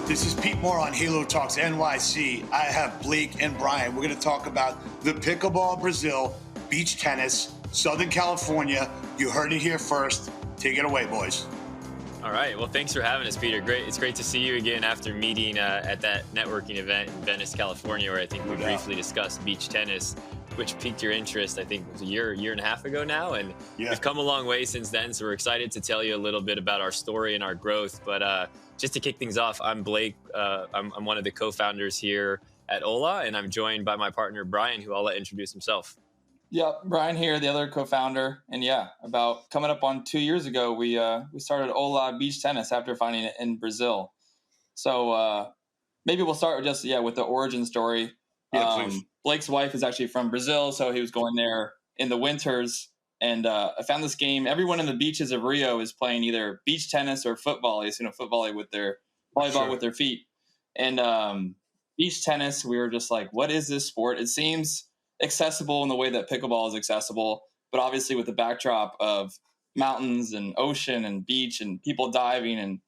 This is Pete Moore on Halo Talks NYC. I have Blake and Brian. We're going to talk about the pickleball Brazil, beach tennis, Southern California. You heard it here first. Take it away, boys. All right. Well, thanks for having us, Peter. It's great to see you again after meeting at that networking event in Venice, California, where I think we briefly discussed beach tennis, which piqued your interest, I think it was a year and a half ago now. And we've come a long way since then. So we're excited to tell you a little bit about our story and our growth. But just to kick things off, I'm Blake. I'm one of the co-founders here at Ola, and I'm joined by my partner, Brian, who I'll let introduce himself. Yeah, Brian here, the other co-founder. And about coming up on 2 years ago, we started Ola Beach Tennis after finding it in Brazil. So maybe we'll start with the origin story. Yeah, please. Blake's wife is actually from Brazil, so he was going there in the winters. And I found this game. Everyone in the beaches of Rio is playing either beach tennis or foot volleys, foot with their volleyball with their feet. And beach tennis, we were just like, what is this sport? It seems accessible in the way that pickleball is accessible, but obviously with the backdrop of mountains and ocean and beach and people diving and,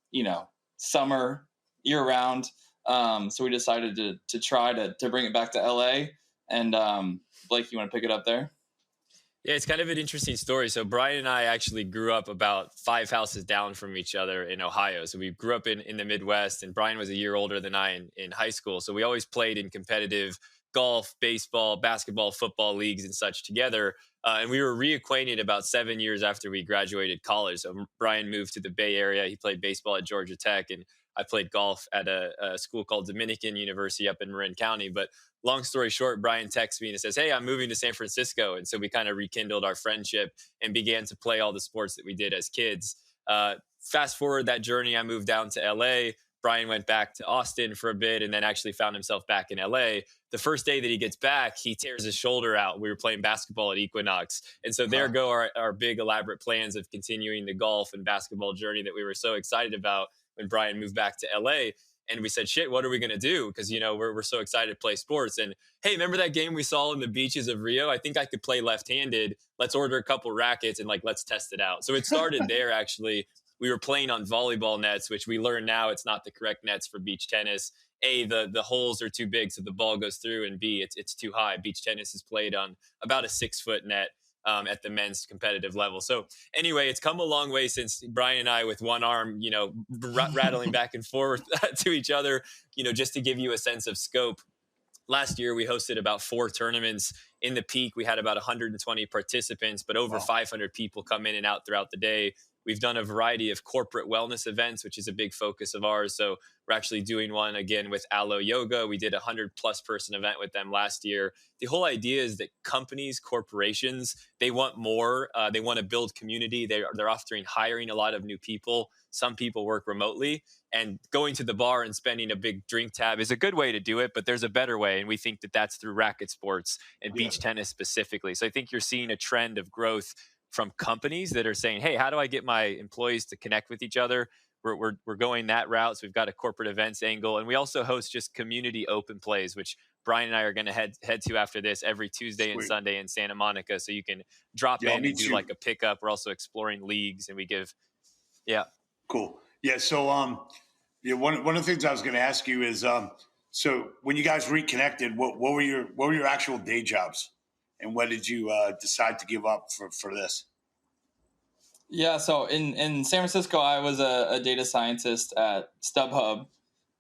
summer year round. So we decided to try to bring it back to LA. And Blake, you want to pick it up there? Yeah, it's kind of an interesting story. So Brian and I actually grew up about 5 houses down from each other in Ohio. So we grew up in the Midwest, and Brian was a year older than I in high school. So we always played in competitive golf, baseball, basketball, football leagues and such together. And we were reacquainted about 7 years after we graduated college. So Brian moved to the Bay Area. He played baseball at Georgia Tech, and I played golf at a school called Dominican University up in Marin County. But long story short, Brian texts me and says, hey, I'm moving to San Francisco. And so we kind of rekindled our friendship and began to play all the sports that we did as kids. Fast forward that journey, I moved down to LA. Brian went back to Austin for a bit and then actually found himself back in LA. The first day that he gets back, he tears his shoulder out. We were playing basketball at Equinox. And so there go our big elaborate plans of continuing the golf and basketball journey that we were so excited about when Brian moved back to LA. And we said, shit, what are we going to do? Because, we're so excited to play sports. And hey, remember that game we saw in the beaches of Rio? I think I could play left-handed. Let's order a couple rackets and let's test it out. So it started there, actually. We were playing on volleyball nets, which we learn now it's not the correct nets for beach tennis. A, the holes are too big, so the ball goes through, and B, it's too high. Beach tennis is played on about a 6-foot net at the men's competitive level. So anyway, it's come a long way since Brian and I, with one arm, rattling back and forth to each other, just to give you a sense of scope. Last year, we hosted about 4 tournaments. In the peak, we had about 120 participants, but over 500 people come in and out throughout the day. We've done a variety of corporate wellness events, which is a big focus of ours. So we're actually doing one again with Alo Yoga. We did a 100+ person event with them last year. The whole idea is that companies, corporations, they want more. They want to build community. They're often hiring a lot of new people. Some people work remotely, and going to the bar and spending a big drink tab is a good way to do it, but there's a better way. And we think that that's through racket sports and beach tennis specifically. So I think you're seeing a trend of growth from companies that are saying, hey, how do I get my employees to connect with each other? We're going that route. So we've got a corporate events angle. And we also host just community open plays, which Brian and I are going to head to after this every Tuesday and Sunday in Santa Monica. So you can drop in and do like a pickup. We're also exploring leagues, and we give, Cool. Yeah. So one of the things I was going to ask you is, so when you guys reconnected, what were your actual day jobs? And what did you decide to give up for this? Yeah, so in San Francisco, I was a data scientist at StubHub,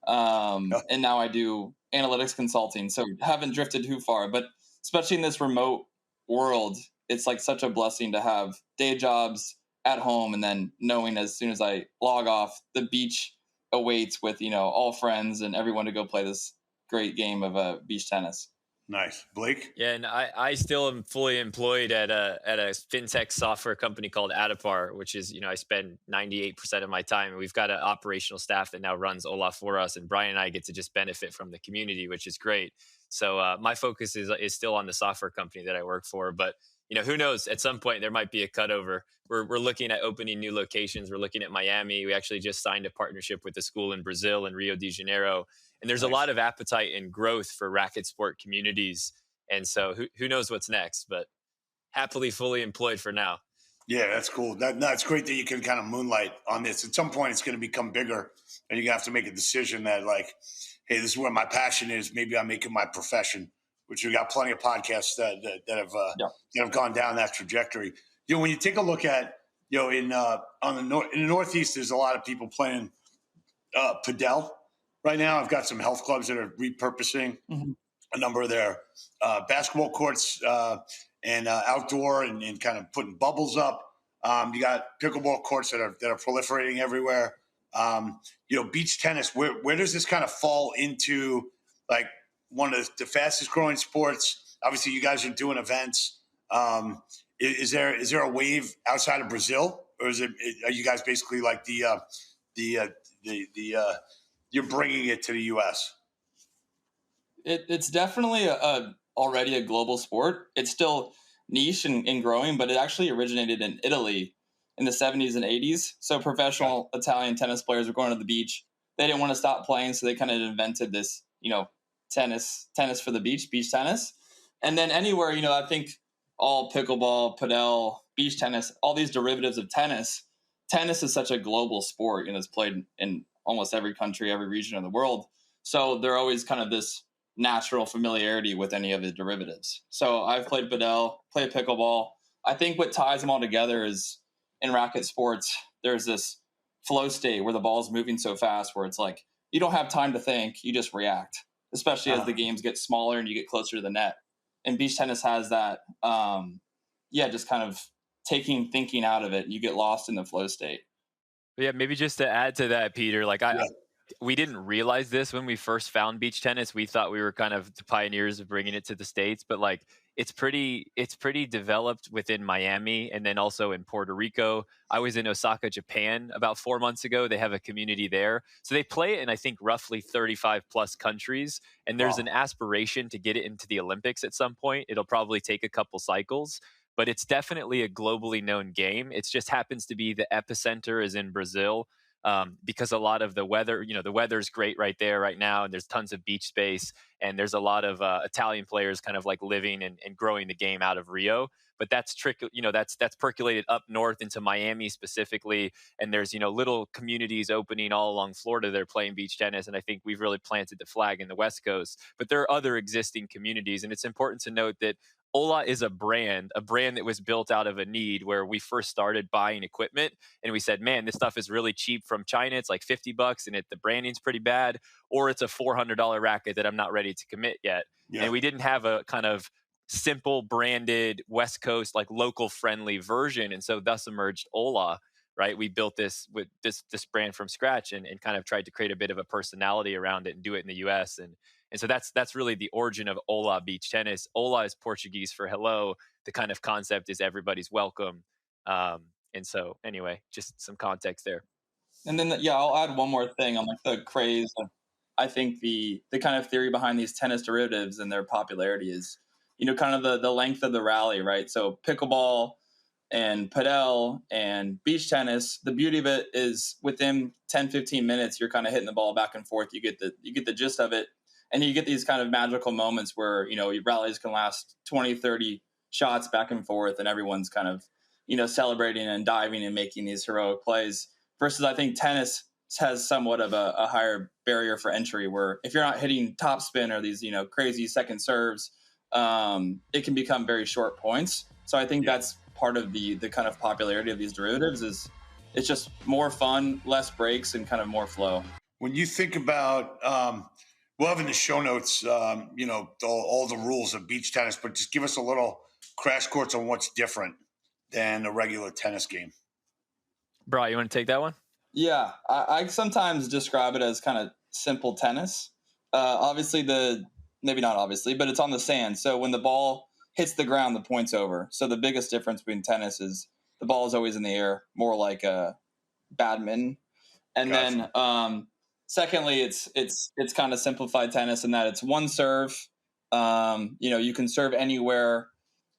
and now I do analytics consulting. So haven't drifted too far, but especially in this remote world, it's like such a blessing to have day jobs at home, and then knowing as soon as I log off, the beach awaits with all friends and everyone to go play this great game of beach tennis. Nice. Blake? Yeah, and I still am fully employed at a FinTech software company called Adipar, which is, I spend 98% of my time. And we've got an operational staff that now runs Ola for us. And Brian and I get to just benefit from the community, which is great. So my focus is still on the software company that I work for. But, who knows? At some point, there might be a cutover. We're looking at opening new locations. We're looking at Miami. We actually just signed a partnership with a school in Brazil, in Rio de Janeiro. And there's a lot of appetite and growth for racket sport communities. And so who knows what's next, but happily fully employed for now. Yeah, that's cool. That's great that you can kind of moonlight on this. At some point, it's going to become bigger, and you're going to have to make a decision that, like, hey, this is where my passion is. Maybe I'm making my profession. Which we got plenty of podcasts Yeah. that have gone down that trajectory. When you take a look at in in the Northeast, there's a lot of people playing padel right now. I've got some health clubs that are repurposing Mm-hmm. a number of their basketball courts and outdoor and kind of putting bubbles up. You got pickleball courts that are proliferating everywhere. Beach tennis. Where does this kind of fall into like one of the fastest growing sports? Obviously, you guys are doing events. Is there a wave outside of Brazil, or are you guys basically like the you're bringing it to the U.S.? It's definitely already a global sport. It's still niche and growing, but it actually originated in Italy in the 70s and 80s. So professional Italian tennis players were going to the beach. They didn't want to stop playing, so they kind of invented this, tennis for the beach tennis. And then anywhere, I think all pickleball, padel, beach tennis, all these derivatives of tennis. Tennis is such a global sport, it's played in almost every country, every region of the world. So they're always kind of this natural familiarity with any of the derivatives. So I've played padel, played pickleball. I think what ties them all together is in racket sports, there's this flow state where the ball's moving so fast where it's like you don't have time to think, you just react, especially as the games get smaller and you get closer to the net. And beach tennis has that, just kind of taking thinking out of it. You get lost in the flow state. But yeah, maybe just to add to that, Peter, like we didn't realize this when we first found beach tennis. We thought we were kind of the pioneers of bringing it to the States, but like it's pretty developed within Miami and then also in Puerto Rico. I was in Osaka, Japan about 4 months ago. They have a community there. So they play it in, I think, roughly 35 plus countries. And there's an aspiration to get it into the Olympics at some point. It'll probably take a couple cycles, but it's definitely a globally known game. It just happens to be the epicenter is in Brazil. Because a lot of the weather, the weather's great right there right now, and there's tons of beach space, and there's a lot of Italian players kind of like living and growing the game out of Rio. But that's that's percolated up north into Miami specifically, and there's little communities opening all along Florida. They're playing beach tennis, and I think we've really planted the flag in the West Coast. But there are other existing communities, and it's important to note that Ola is a brand that was built out of a need where we first started buying equipment and we said, man, this stuff is really cheap from China. It's like $50 and the branding's pretty bad, or it's a $400 racket that I'm not ready to commit yet. Yeah. And we didn't have a kind of simple branded West Coast, like local friendly version. And so thus emerged Ola, right? We built this with this brand from scratch and kind of tried to create a bit of a personality around it and do it in the US. And so that's really the origin of Ola Beach Tennis. Ola is Portuguese for hello. The kind of concept is everybody's welcome. And so anyway, just some context there. And then, I'll add one more thing on like the craze. I think the kind of theory behind these tennis derivatives and their popularity is, kind of the length of the rally, right? So pickleball and padel and beach tennis, the beauty of it is within 10, 15 minutes, you're kind of hitting the ball back and forth. You get the gist of it. And you get these kind of magical moments where, your rallies can last 20, 30 shots back and forth and everyone's kind of, celebrating and diving and making these heroic plays versus I think tennis has somewhat of a higher barrier for entry where if you're not hitting topspin or these, crazy second serves, it can become very short points. So I think that's part of the kind of popularity of these derivatives is it's just more fun, less breaks and kind of more flow. When you think about, we'll have in the show notes, all the rules of beach tennis, but just give us a little crash course on what's different than a regular tennis game. Bri, you want to take that one? Yeah, I sometimes describe it as kind of simple tennis. Obviously, maybe not obviously, but it's on the sand. So when the ball hits the ground, the point's over. So the biggest difference between tennis is the ball is always in the air, more like a badminton. And gotcha. Then secondly, it's kind of simplified tennis in that it's one serve. You can serve anywhere.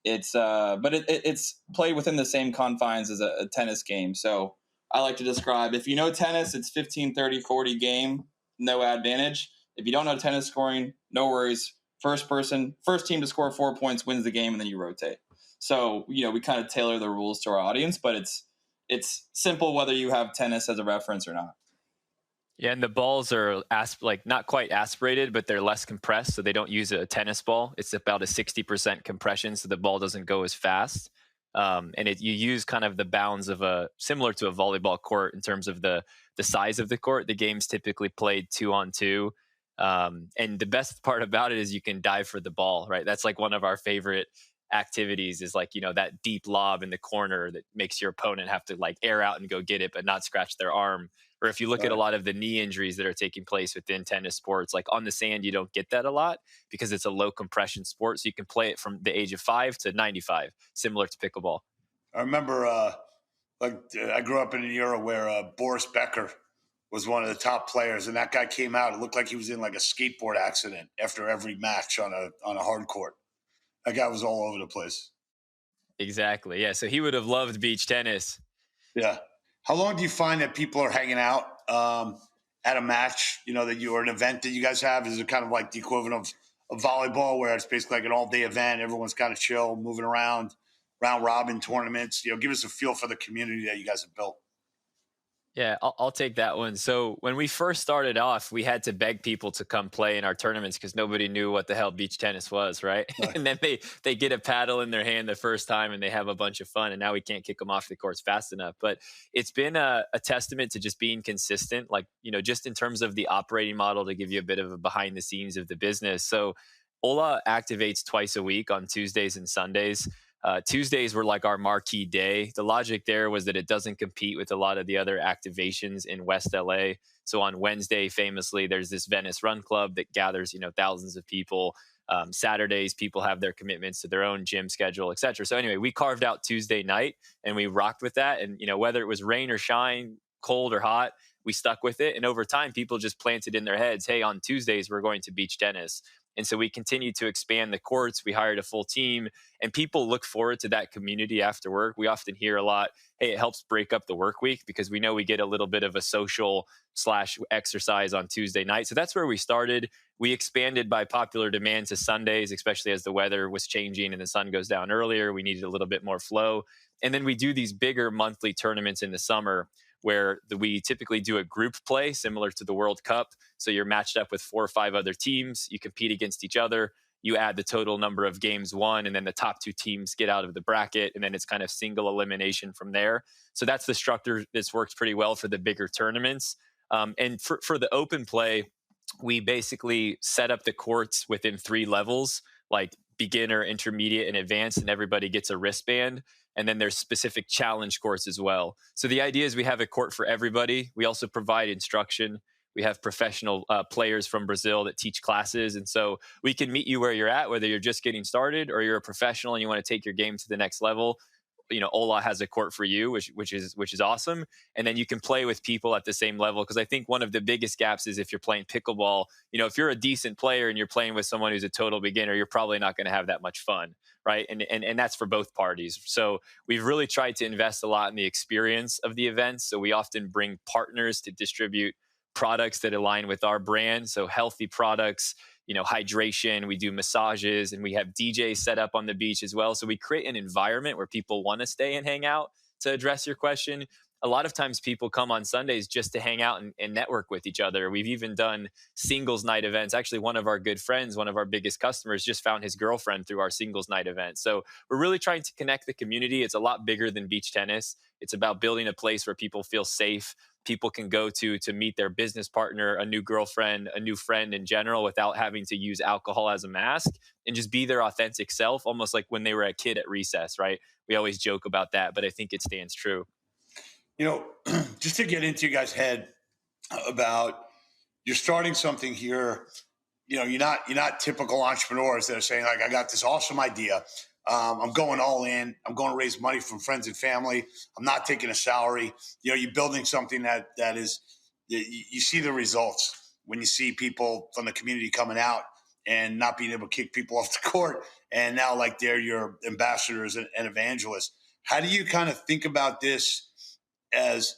But it's played within the same confines as a tennis game. So I like to describe, if you know tennis, it's 15, 30, 40 game, no advantage. If you don't know tennis scoring, no worries. First team to score 4 points wins the game, and then you rotate. So, we kind of tailor the rules to our audience, but it's simple whether you have tennis as a reference or not. Yeah, and the balls are like not quite aspirated, but they're less compressed, so they don't use a tennis ball. It's about a 60% compression, so the ball doesn't go as fast. And you use kind of the bounds of similar to a volleyball court in terms of the size of the court. The game's typically played 2-on-2. And the best part about it is you can dive for the ball, right? That's like one of our favorite activities is like, that deep lob in the corner that makes your opponent have to like air out and go get it, but not scratch their arm. Or if you look at a lot of the knee injuries that are taking place within tennis sports, like on the sand, you don't get that a lot because it's a low compression sport. So you can play it from the age of 5 to 95, similar to pickleball. I remember, I grew up in an era where Boris Becker was one of the top players, and that guy came out. It looked like he was in like a skateboard accident after every match on a hard court. That guy was all over the place. Exactly. Yeah. So he would have loved beach tennis. Yeah. How long do you find that people are hanging out at a match, or an event that you guys have? Is it kind of like the equivalent of volleyball where it's basically like an all-day event? Everyone's kind of chill, moving around, round-robin tournaments. Give us a feel for the community that you guys have built. Yeah, I'll take that one. So when we first started off, we had to beg people to come play in our tournaments because nobody knew what the hell beach tennis was, right? And then they get a paddle in their hand the first time and they have a bunch of fun. And now we can't kick them off the courts fast enough. But it's been a testament to just being consistent, like, just in terms of the operating model to give you a bit of a behind the scenes of the business. So Ola activates twice a week on Tuesdays and Sundays. Tuesdays were like our marquee day. The logic there was that it doesn't compete with a lot of the other activations in West LA. So on Wednesday, famously, there's this Venice Run Club that gathers, thousands of people. Saturdays, people have their commitments to their own gym schedule, et cetera. So anyway, we carved out Tuesday night and we rocked with that. And, whether it was rain or shine, cold or hot, we stuck with it. And over time, people just planted in their heads, hey, on Tuesdays, we're going to beach tennis. And so we continued to expand the courts. We hired a full team and people look forward to that community after work. We often hear a lot, hey, it helps break up the work week because we know we get a little bit of a social/exercise on Tuesday night. So that's where we started. We expanded by popular demand to Sundays, especially as the weather was changing and the sun goes down earlier. We needed a little bit more flow. And then we do these bigger monthly tournaments in the summer where we typically do a group play similar to the World Cup. So you're matched up with 4 or 5 other teams. You compete against each other. You add the total number of games won, and then the top 2 teams get out of the bracket, and then it's kind of single elimination from there. So that's the structure that's worked pretty well for the bigger tournaments. And for the open play, we basically set up the courts within 3 levels, like beginner, intermediate, and advanced, and everybody gets a wristband. And then there's specific challenge courts as well. So the idea is we have a court for everybody. We also provide instruction. We have professional players from Brazil that teach classes. And so we can meet you where you're at, whether you're just getting started or you're a professional and you want to take your game to the next level. Ola has a court for you, which is awesome. And then you can play with people at the same level. Because I think one of the biggest gaps is if you're playing pickleball, if you're a decent player and you're playing with someone who's a total beginner, you're probably not going to have that much fun, right? And that's for both parties. So we've really tried to invest a lot in the experience of the events. So we often bring partners to distribute products that align with our brand. So healthy products, hydration, we do massages, and we have DJs set up on the beach as well. So we create an environment where people want to stay and hang out. To address your question, a lot of times people come on Sundays just to hang out and network with each other. We've even done singles night events. Actually, one of our good friends, one of our biggest customers, just found his girlfriend through our singles night event. So we're really trying to connect the community. It's a lot bigger than beach tennis. It's about building a place where people feel safe. People can go to meet their business partner, a new girlfriend, a new friend in general, without having to use alcohol as a mask and just be their authentic self, almost like when they were a kid at recess, right? We always joke about that, but I think it stands true. Just to get into you guys' head about you're starting something here, you're not typical entrepreneurs that are saying like, I got this awesome idea. I'm going all in. I'm going to raise money from friends and family. I'm not taking a salary. You're building something that is, you see the results when you see people from the community coming out and not being able to kick people off the court. And now like they're your ambassadors and evangelists. How do you kind of think about this as,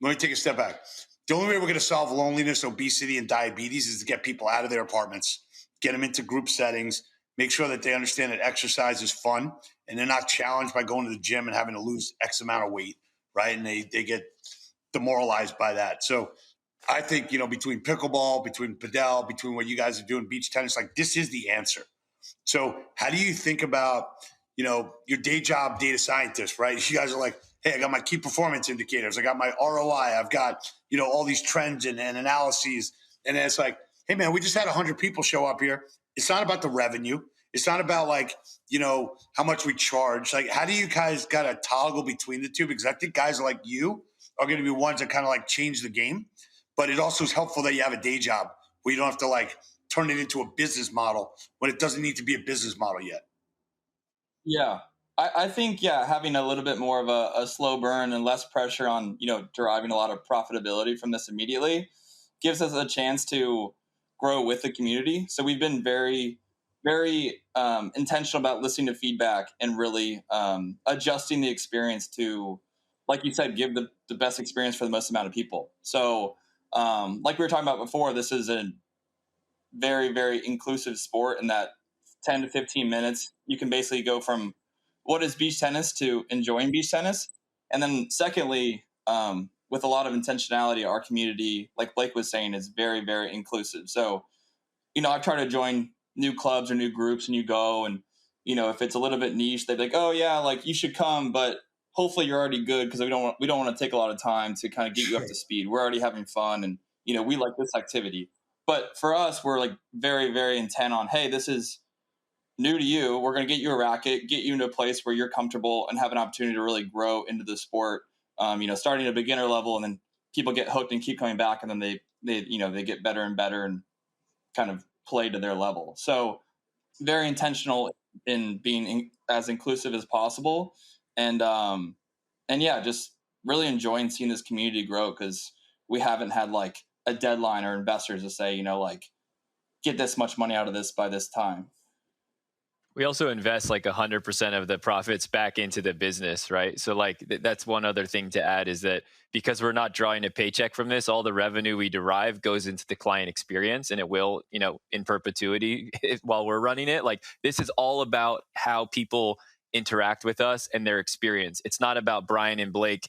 let me take a step back. The only way we're going to solve loneliness, obesity, and diabetes is to get people out of their apartments, get them into group settings, make sure that they understand that exercise is fun and they're not challenged by going to the gym and having to lose X amount of weight, right? And they get demoralized by that. So I think, between pickleball, between padel, between what you guys are doing, beach tennis, like this is the answer. So how do you think about, your day job data scientist, right? You guys are like, hey, I got my key performance indicators. I got my ROI. I've got, all these trends and analyses. And then it's like, hey, man, we just had 100 people show up here. It's not about the revenue. It's not about how much we charge. Like, how do you guys got to toggle between the two? Because I think guys like you are going to be ones that kind of change the game. But it also is helpful that you have a day job where you don't have to turn it into a business model when it doesn't need to be a business model yet. Yeah. I think, having a little bit more of a slow burn and less pressure on, deriving a lot of profitability from this immediately gives us a chance to grow with the community. So we've been very, very intentional about listening to feedback and really adjusting the experience to, like you said, give the best experience for the most amount of people. So like we were talking about before, this is a very, very inclusive sport in that 10 to 15 minutes, you can basically go from what is beach tennis to enjoying beach tennis. And then secondly, with a lot of intentionality, our community, like Blake was saying, is very, very inclusive. So, I've tried to join new clubs or new groups and you go and, if it's a little bit niche, they're like, oh yeah, you should come, but hopefully you're already good because we don't want to take a lot of time to kind of get you up to speed. We're already having fun and, we like this activity. But for us, we're very, very intent on, hey, this is new to you. We're going to get you a racket, get you into a place where you're comfortable and have an opportunity to really grow into the sport. Starting at a beginner level, and then people get hooked and keep coming back, and then they get better and better and kind of play to their level. So very intentional in being as inclusive as possible, and just really enjoying seeing this community grow because we haven't had a deadline or investors to say, get this much money out of this by this time. We also invest 100% of the profits back into the business, right? So that's one other thing to add is that because we're not drawing a paycheck from this, all the revenue we derive goes into the client experience, and it will, in perpetuity while we're running it. This is all about how people interact with us and their experience. It's not about Brian and Blake,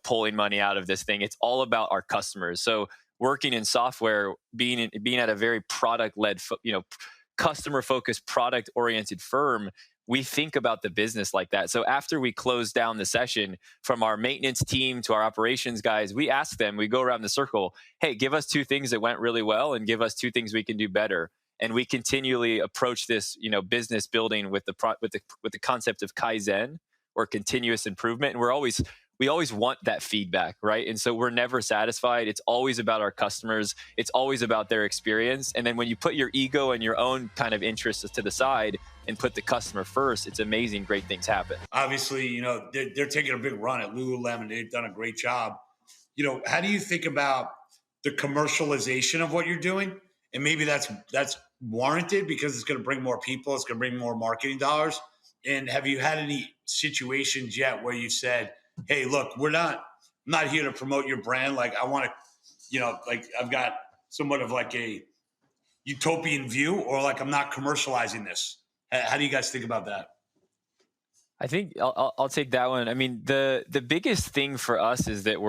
pulling money out of this thing. It's all about our customers. So working in software, being at a very product-led, customer-focused, product-oriented firm, we think about the business like that. So after we close down the session, from our maintenance team to our operations guys, we ask them, we go around the circle, hey, give us 2 things that went really well and give us 2 things we can do better. And we continually approach this, business building with the concept of Kaizen, or continuous improvement. And we always want that feedback, right? And so we're never satisfied. It's always about our customers. It's always about their experience. And then when you put your ego and your own kind of interests to the side and put the customer first, it's amazing. Great things happen. Obviously, they're taking a big run at Lululemon. They've done a great job. How do you think about the commercialization of what you're doing? And maybe that's warranted because it's going to bring more people. It's going to bring more marketing dollars. And have you had any situations yet where you said, hey, look, I'm not here to promote your brand. I want to, I've got somewhat of a utopian view, or I'm not commercializing this. How do you guys think about that? I think I'll take that one. I mean, the biggest thing for us is that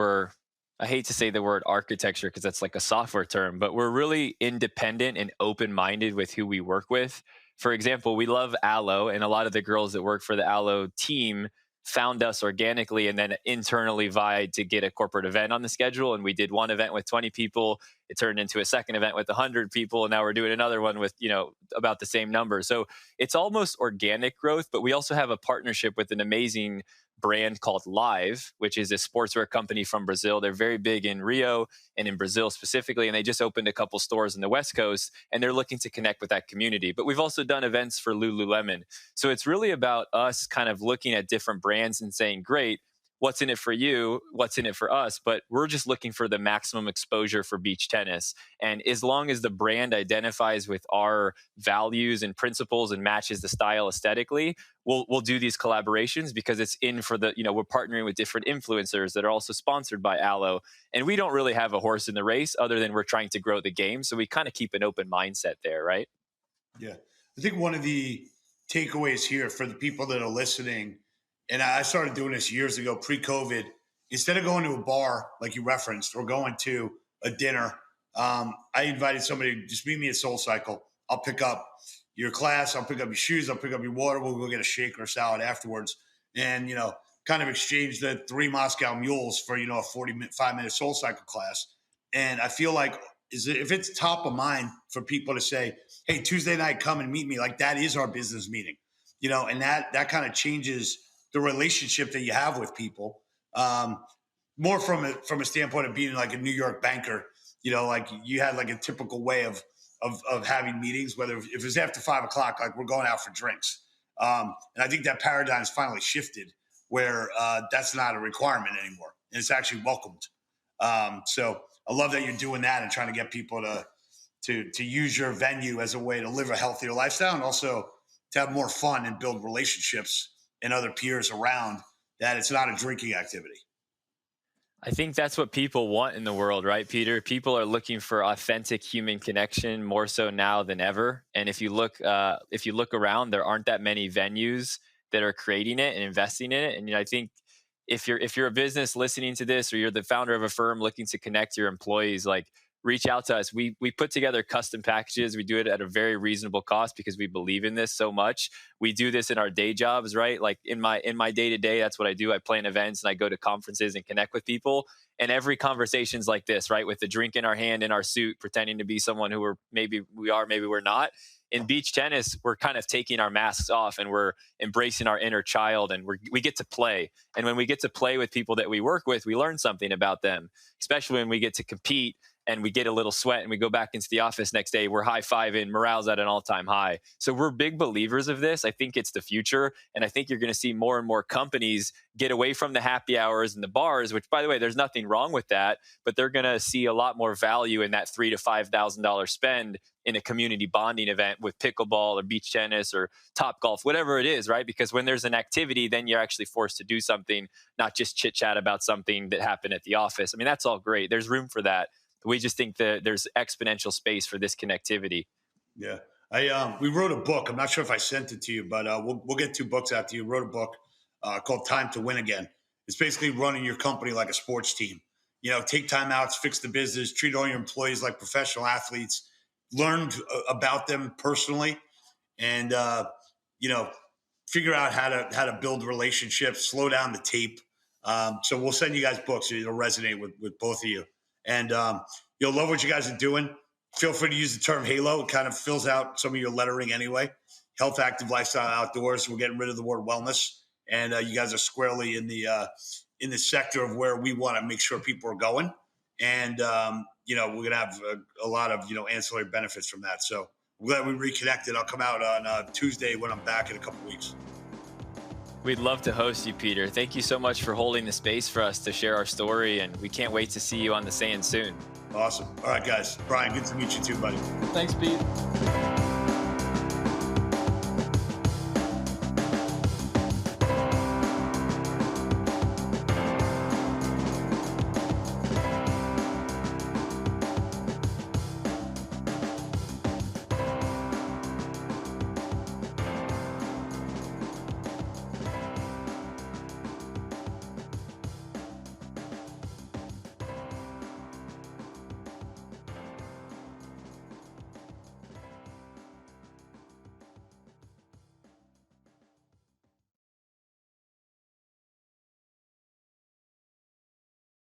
I hate to say the word architecture because that's a software term, but we're really independent and open-minded with who we work with. For example, we love Aloe, and a lot of the girls that work for the Aloe team found us organically and then internally vied to get a corporate event on the schedule. And we did one event with 20 people. It turned into a second event with 100 people. And now we're doing another one with, about the same number. So it's almost organic growth, but we also have a partnership with an amazing brand called Live, which is a sportswear company from Brazil. They're very big in Rio and in Brazil specifically, and they just opened a couple stores in the West Coast, and they're looking to connect with that community. But we've also done events for Lululemon. So it's really about us kind of looking at different brands and saying, great, what's in it for you? What's in it for us? But we're just looking for the maximum exposure for beach tennis. And as long as the brand identifies with our values and principles and matches the style aesthetically, we'll do these collaborations because it's in for the, we're partnering with different influencers that are also sponsored by Aloe. And we don't really have a horse in the race other than we're trying to grow the game. So we kind of keep an open mindset there, right? Yeah. I think one of the takeaways here for the people that are listening, and I started doing this years ago, pre-COVID, instead of going to a bar like you referenced or going to a dinner, I invited somebody to just meet me at Soul Cycle. I'll pick up your class, I'll pick up your shoes, I'll pick up your water. We'll go get a shake or a salad afterwards, and kind of exchange the 3 Moscow mules for a 45-minute Soul Cycle class. And I feel like if it's top of mind for people to say, hey, Tuesday night, come and meet me, like that is our business meeting, and that kind of changes the relationship that you have with people. More from a standpoint of being like a New York banker, like you had like a typical way of having meetings, whether if it's after 5 o'clock, like we're going out for drinks. And I think that paradigm's finally shifted where that's not a requirement anymore. And it's actually welcomed. So I love that you're doing that and trying to get people to use your venue as a way to live a healthier lifestyle and also to have more fun and build relationships and other peers around that. It's not a drinking activity. I think that's what people want in the world, right, Peter? People are looking for authentic human connection more so now than ever. And if you look around, there aren't that many venues that are creating it and investing in it. And I think if you're a business listening to this, or you're the founder of a firm looking to connect your employees, like reach out to us. We put together custom packages. We do it at a very reasonable cost because we believe in this so much. We do this in our day jobs, right? Like in my day-to-day, that's what I do. I plan events and I go to conferences and connect with people. And every conversation's like this, right? With the drink in our hand, in our suit, pretending to be someone who maybe we're not. In beach tennis, we're kind of taking our masks off and we're embracing our inner child, and we get to play. And when we get to play with people that we work with, we learn something about them, especially when we get to compete and we get a little sweat and we go back into the office next day, we're high-fiving, morale's at an all-time high. So we're big believers of this. I think it's the future. And I think you're going to see more and more companies get away from the happy hours and the bars, which, by the way, there's nothing wrong with that, but they're going to see a lot more value in that $3,000 to $5,000 spend in a community bonding event with pickleball or beach tennis or top golf, whatever it is, right? Because when there's an activity, then you're actually forced to do something, not just chit chat about something that happened at the office. I mean, that's all great. There's room for that. We just think that there's exponential space for this connectivity. Yeah. We wrote a book. I'm not sure if I sent it to you, but we'll get 2 books out to you. Wrote a book called Time to Win Again. It's basically running your company like a sports team. Take timeouts, fix the business, treat all your employees like professional athletes, learn about them personally, and figure out how to build relationships, slow down the tape. So we'll send you guys books. It'll resonate with both of you. And you'll love what you guys are doing. Feel free to use the term Halo. It kind of fills out some of your lettering anyway. Health, active lifestyle, outdoors. We're getting rid of the word wellness. And you guys are squarely in the sector of where we want to make sure people are going. And, we're going to have a lot of, ancillary benefits from that. So I'm glad we reconnected. I'll come out on Tuesday when I'm back in a couple weeks. We'd love to host you, Peter. Thank you so much for holding the space for us to share our story, and we can't wait to see you on the sand soon. Awesome. All right, guys. Brian, good to meet you too, buddy. Thanks, Pete.